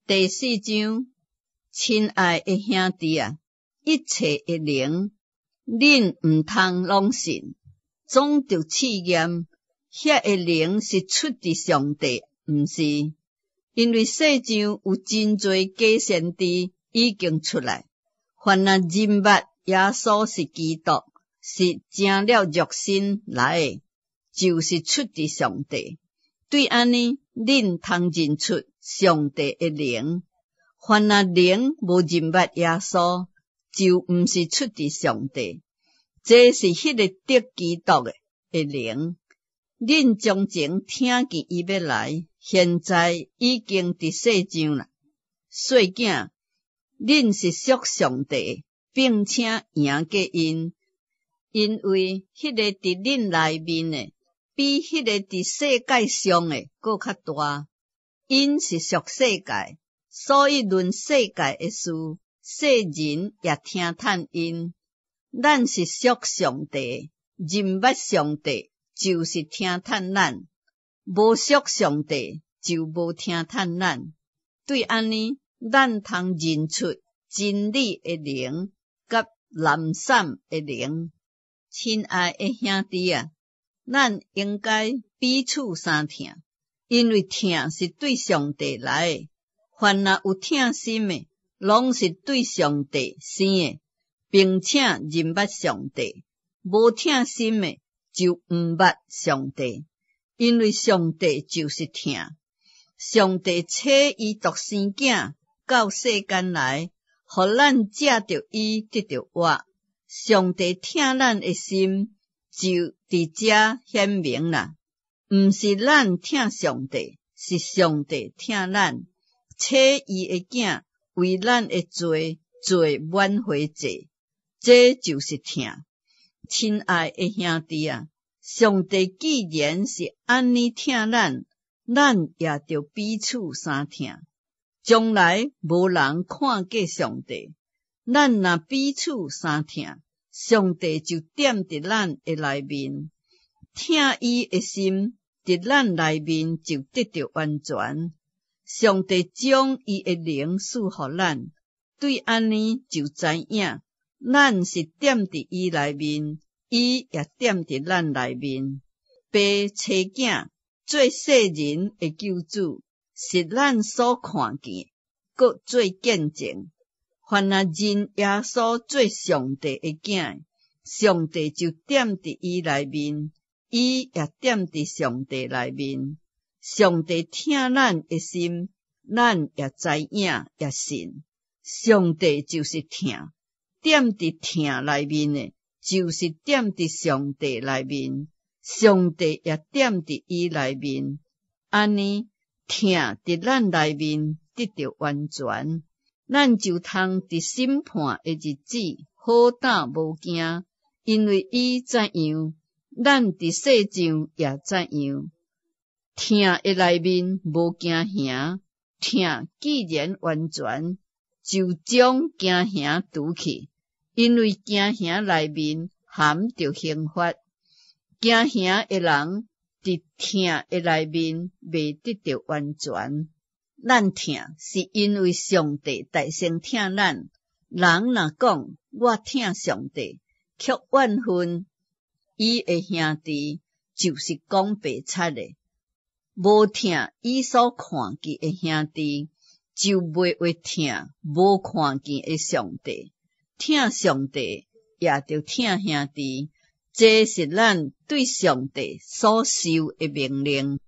第四章，亲爱的兄弟啊，一切的灵，恁毋通拢信，总着试验，遐个灵是出自上帝，毋是。因为世上有真侪假先知已经出来，凡若认捌耶稣是基督，是成了肉身来的，就是出自上帝。对安尼，恁通认出上帝的灵。凡若灵无认捌耶稣，就毋是出自上帝。这是迄个得基督的灵。恁从前听见伊要来，现在已经伫世上啦。细囝，恁是属上帝，并且赢过因，因为迄个伫恁内面的，比迄个伫世界上的搁较大。因是属世界，所以论世界的事，世人也听叹因。咱是属上帝，认捌上帝，就是听叹咱；无属上帝，就无听叹咱。对安尼，咱通认出真理的灵，甲懒散的灵。亲爱的兄弟啊，咱应该彼此相听，因为听是对上帝来的。凡若有听心的，拢是对上帝生的，并且认捌上帝。无听心的，就毋捌上帝，因为上帝就是听。上帝差伊独生囝到世间来，互咱借着伊得着活。上帝听咱的心，就伫遮显明啦。毋是咱听上帝，是上帝听咱。差伊的囝为咱的罪做挽回祭，这就是听。亲爱的兄弟啊，上帝既然是安尼听咱，咱也着彼此相听。将来无人看见上帝，咱若彼此相听，上帝就踮伫咱的内面，听伊的心伫咱内面就得到完全。上帝将伊的灵赐予咱，对安尼就知影，咱是踮伫伊内面，伊也踮伫咱内面。爸找囝做世人的救主，是咱所看见，搁做见证。凡若认耶稣做上帝的囝，上帝就踮伫伊内面，伊也踮伫上帝内面。上帝听咱的心，咱也知影也信。上帝就是听，踮伫听内面的，就是踮伫上帝内面。上帝也踮伫伊内面，安尼听伫咱内面得到完全，咱就通伫审判的日子好胆无惊，因为伊怎样，咱伫世上也怎样。听的内面无惊吓，听既然完全，就将惊吓除去，因为惊吓内面含着刑罚。惊吓的人伫听的内面未得到完全。咱听是因为上帝大声听咱。人若讲我听上帝，却怨恨伊的兄弟，就是讲白贼的。无听伊所看见的兄弟，就袂会听无看见的上帝。听上帝也着听兄弟，这是咱对上帝所受的命令。